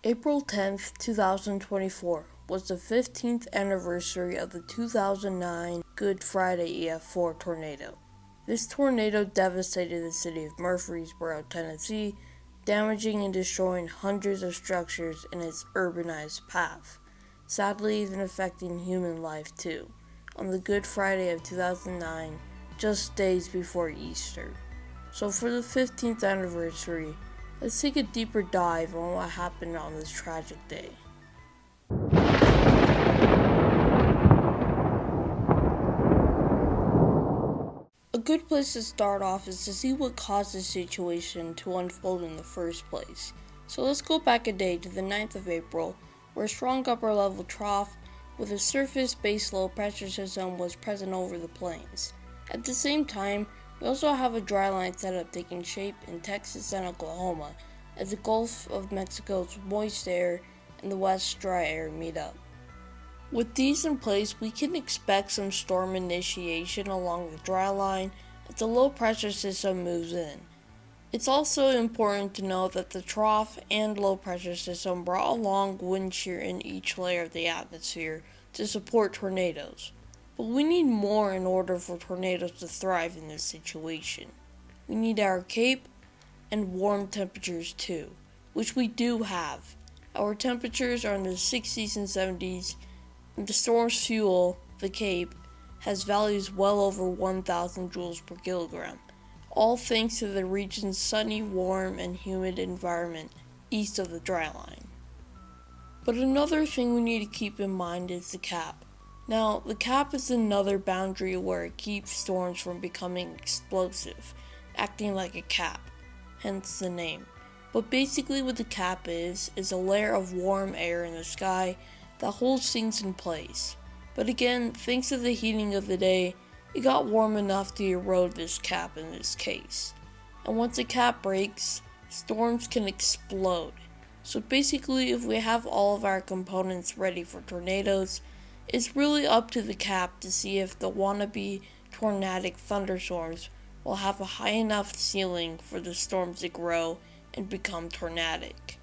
April 10th, 2024 was the 15th anniversary of the 2009 Good Friday EF4 tornado. This tornado devastated the city of Murfreesboro, Tennessee, damaging and destroying hundreds of structures in its urbanized path, sadly even affecting human life too, on the Good Friday of 2009, just days before Easter. So for the 15th anniversary, let's take a deeper dive on what happened on this tragic day. A good place to start off is to see what caused this situation to unfold in the first place. So let's go back a day to the 9th of April, where a strong upper level trough with a surface-based low pressure system was present over the plains. At the same time, we also have a dry line setup taking shape in Texas and Oklahoma as the Gulf of Mexico's moist air and the West's dry air meet up. With these in place, we can expect some storm initiation along the dry line as the low pressure system moves in. It's also important to note that the trough and low pressure system brought along wind shear in each layer of the atmosphere to support tornadoes. But we need more in order for tornadoes to thrive in this situation. We need our cape and warm temperatures too, which we do have. Our temperatures are in the 60s and 70s, and the storm's fuel, the cape, has values well over 1,000 joules per kilogram, all thanks to the region's sunny, warm, and humid environment east of the dry line. But another thing we need to keep in mind is the cap. Now, the cap is another boundary where it keeps storms from becoming explosive, acting like a cap, hence the name. But basically what the cap is a layer of warm air in the sky that holds things in place. But again, thanks to the heating of the day, it got warm enough to erode this cap in this case. And once the cap breaks, storms can explode. So basically, if we have all of our components ready for tornadoes, it's really up to the cap to see if the wannabe tornadic thunderstorms will have a high enough ceiling for the storms to grow and become tornadic.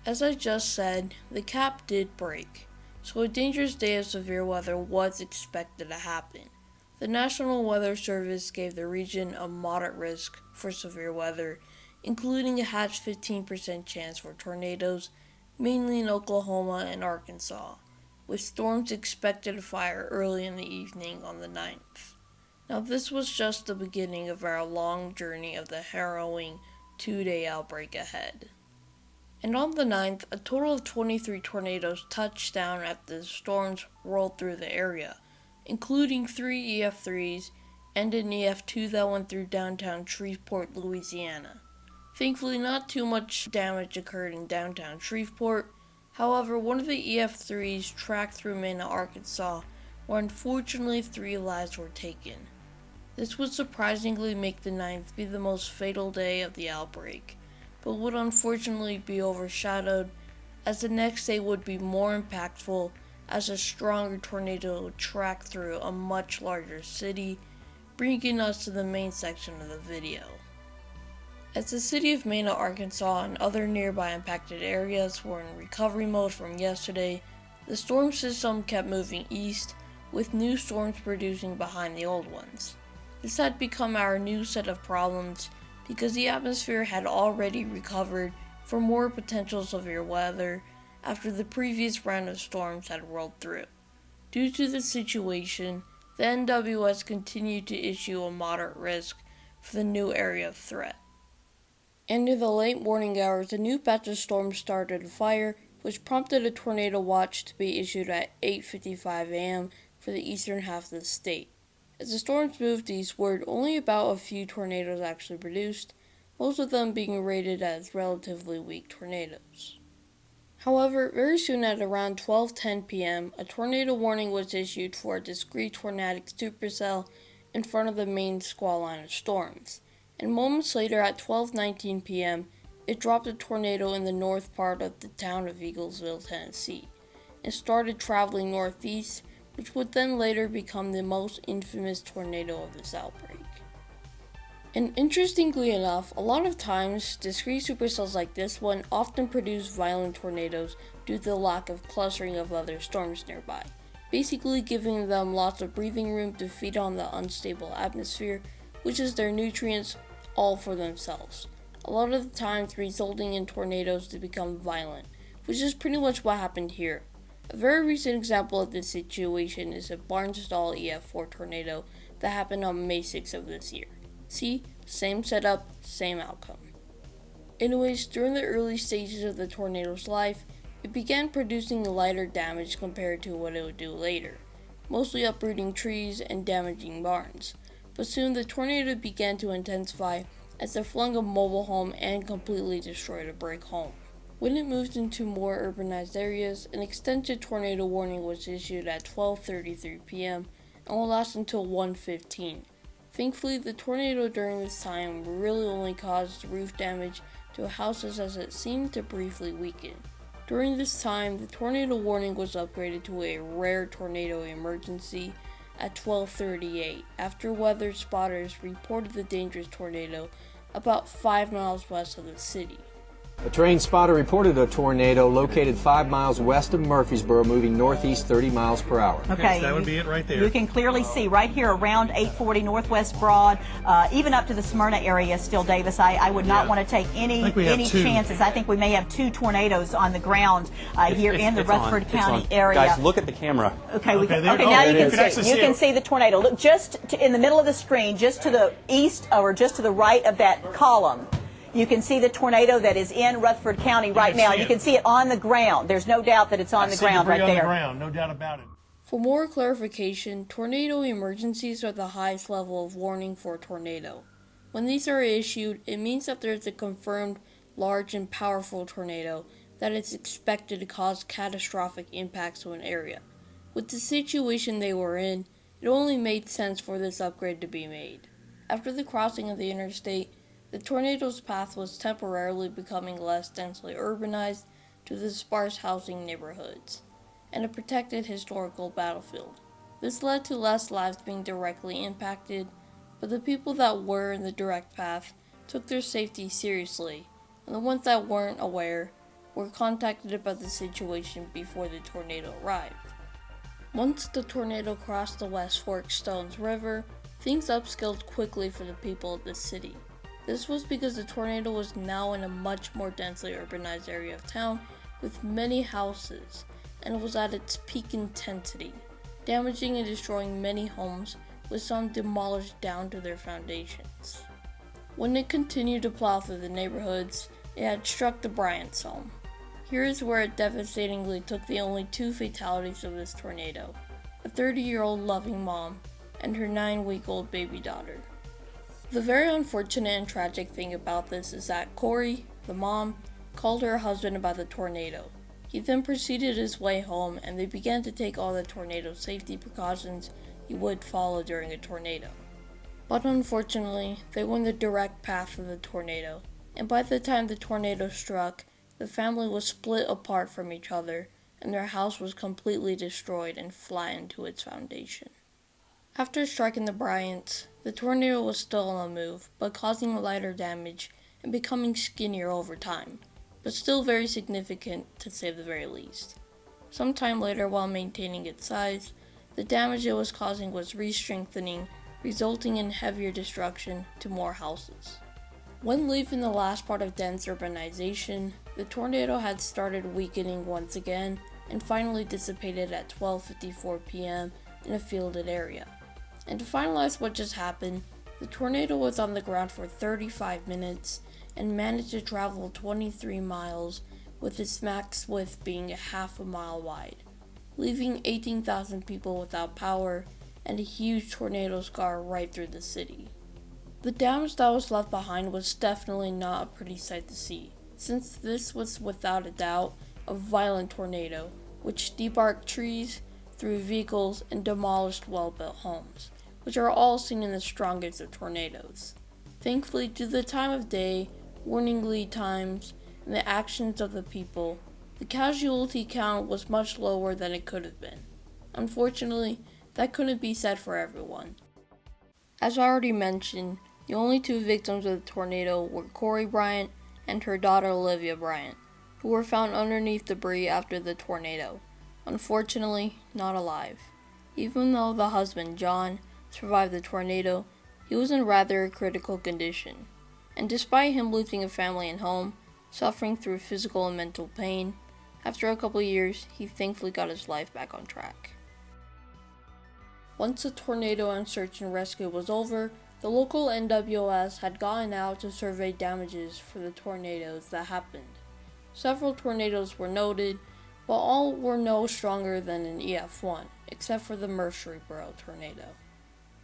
As I just said, the cap did break, so a dangerous day of severe weather was expected to happen. The National Weather Service gave the region a moderate risk for severe weather, including a hatched 15% chance for tornadoes, mainly in Oklahoma and Arkansas, with storms expected to fire early in the evening on the 9th. Now this was just the beginning of our long journey of the harrowing 2-day outbreak ahead. And on the 9th, a total of 23 tornadoes touched down after the storms rolled through the area, including 3 EF3s and an EF2 that went through downtown Shreveport, Louisiana. Thankfully, not too much damage occurred in downtown Shreveport. However, one of the EF3s tracked through Mena, Arkansas, where unfortunately 3 lives were taken. This would surprisingly make the 9th be the most fatal day of the outbreak, but would unfortunately be overshadowed as the next day would be more impactful as a stronger tornado would track through a much larger city, bringing us to the main section of the video. As the city of Mena, Arkansas and other nearby impacted areas were in recovery mode from yesterday, the storm system kept moving east, with new storms producing behind the old ones. This had become our new set of problems because the atmosphere had already recovered from more potential severe weather after the previous round of storms had rolled through. Due to the situation, the NWS continued to issue a moderate risk for the new area of threat. And in the late morning hours, a new batch of storms started to fire, which prompted a tornado watch to be issued at 8:55 a.m. for the eastern half of the state. As the storms moved eastward, only about a few tornadoes actually produced, most of them being rated as relatively weak tornadoes. However, very soon at around 12:10 p.m., a tornado warning was issued for a discrete tornadic supercell in front of the main squall line of storms. And moments later at 12:19 p.m., it dropped a tornado in the north part of the town of Eaglesville, Tennessee, and started traveling northeast, which would then later become the most infamous tornado of this outbreak. And interestingly enough, a lot of times, discrete supercells like this one often produce violent tornadoes due to the lack of clustering of other storms nearby, basically giving them lots of breathing room to feed on the unstable atmosphere, which is their nutrients all for themselves. A lot of the times resulting in tornadoes to become violent, which is pretty much what happened here. A very recent example of this situation is a Barnsdall EF4 tornado that happened on May 6th of this year. See, same setup, same outcome. Anyways, during the early stages of the tornado's life, it began producing lighter damage compared to what it would do later, mostly uprooting trees and damaging barns. But soon the tornado began to intensify as it flung a mobile home and completely destroyed a brick home. When it moved into more urbanized areas, an extended tornado warning was issued at 12:33 p.m. and will last until 1:15. Thankfully, the tornado during this time really only caused roof damage to houses as it seemed to briefly weaken. During this time, the tornado warning was upgraded to a rare tornado emergency at 12:38 after weather spotters reported the dangerous tornado about 5 miles west of the city. A terrain spotter reported a tornado located 5 miles west of Murfreesboro, moving northeast 30 miles per hour. Okay, so that would be it right there. You can clearly see right here around 840 Northwest Broad, even up to the Smyrna area still, Davis. I would not want to take any chances. I think we may have 2 tornadoes on the ground here in the Rutherford County area. Guys, look at the camera. Okay, now you can see. You can see the tornado. Look just in the middle of the screen, just to the east or just to the right of that column. You can see the tornado that is in Rutherford County right now. You can see it on the ground. There's no doubt that it's on the ground right there. On the ground, no doubt about it. For more clarification, tornado emergencies are the highest level of warning for a tornado. When these are issued, it means that there's a confirmed large and powerful tornado that is expected to cause catastrophic impacts to an area. With the situation they were in, it only made sense for this upgrade to be made. After the crossing of the interstate, the tornado's path was temporarily becoming less densely urbanized to the sparse housing neighborhoods and a protected historical battlefield. This led to less lives being directly impacted, but the people that were in the direct path took their safety seriously, and the ones that weren't aware were contacted about the situation before the tornado arrived. Once the tornado crossed the West Fork Stones River, things upscaled quickly for the people of the city. This was because the tornado was now in a much more densely urbanized area of town with many houses, and it was at its peak intensity, damaging and destroying many homes, with some demolished down to their foundations. When it continued to plow through the neighborhoods, it had struck the Bryant's home. Here is where it devastatingly took the only 2 fatalities of this tornado, a 30-year-old loving mom and her 9-week-old baby daughter. The very unfortunate and tragic thing about this is that Corey, the mom, called her husband about the tornado. He then proceeded his way home, and they began to take all the tornado safety precautions you would follow during a tornado. But unfortunately, they were in the direct path of the tornado, and by the time the tornado struck, the family was split apart from each other, and their house was completely destroyed and flattened to its foundation. After striking the Bryants, the tornado was still on the move, but causing lighter damage and becoming skinnier over time, but still very significant to say the very least. Sometime later, while maintaining its size, the damage it was causing was re-strengthening, resulting in heavier destruction to more houses. When leaving the last part of dense urbanization, the tornado had started weakening once again and finally dissipated at 12:54 p.m. in a fielded area. And to finalize what just happened, the tornado was on the ground for 35 minutes and managed to travel 23 miles, with its max width being a half a mile wide, leaving 18,000 people without power and a huge tornado scar right through the city. The damage that was left behind was definitely not a pretty sight to see, since this was without a doubt a violent tornado, which debarked trees, through vehicles, and demolished well-built homes, which are all seen in the strongest of tornadoes. Thankfully, due to the time of day, warning lead times, and the actions of the people, the casualty count was much lower than it could have been. Unfortunately, that couldn't be said for everyone. As I already mentioned, The only two victims of the tornado were Corey Bryant and her daughter Olivia Bryant, who were found underneath debris after the tornado, unfortunately not alive. Even though the husband, John, survived the tornado, he was in rather a critical condition, and despite him losing a family and home, suffering through physical and mental pain, after a couple years, he thankfully got his life back on track. Once the tornado and search and rescue was over, the local NWS had gotten out to survey damages for the tornadoes that happened. Several tornadoes were noted, but all were no stronger than an EF1, except for the Murfreesboro tornado.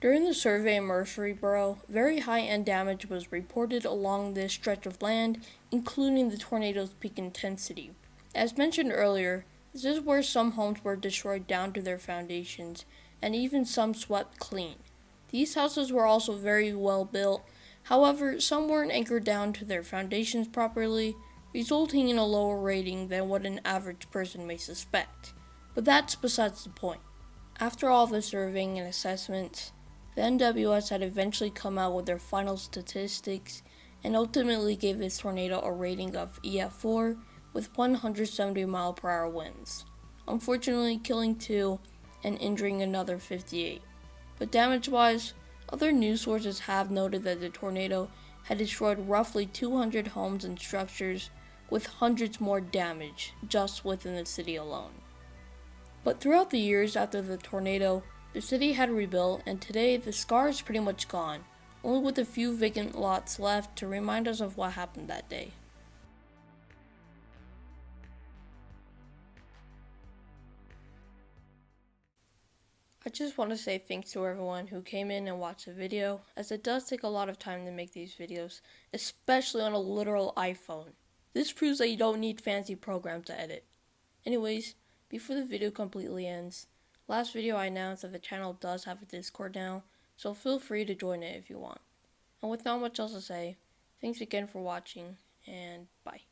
During the survey in Murfreesboro, very high-end damage was reported along this stretch of land, including the tornado's peak intensity. As mentioned earlier, this is where some homes were destroyed down to their foundations, and even some swept clean. These houses were also very well built, however, some weren't anchored down to their foundations properly, resulting in a lower rating than what an average person may suspect. But that's besides the point. After all the surveying and assessments, the NWS had eventually come out with their final statistics and ultimately gave this tornado a rating of EF4 with 170-mile-per-hour winds, unfortunately killing 2 and injuring another 58. But damage-wise, other news sources have noted that the tornado had destroyed roughly 200 homes and structures, with hundreds more damaged just within the city alone. But throughout the years after the tornado, the city had rebuilt, and today the scar is pretty much gone, only with a few vacant lots left to remind us of what happened that day. I just want to say thanks to everyone who came in and watched the video, as it does take a lot of time to make these videos, especially on a literal iPhone. This proves that you don't need fancy programs to edit. Anyways, before the video completely ends, last video I announced that the channel does have a Discord now, so feel free to join it if you want. And with not much else to say, thanks again for watching, and bye.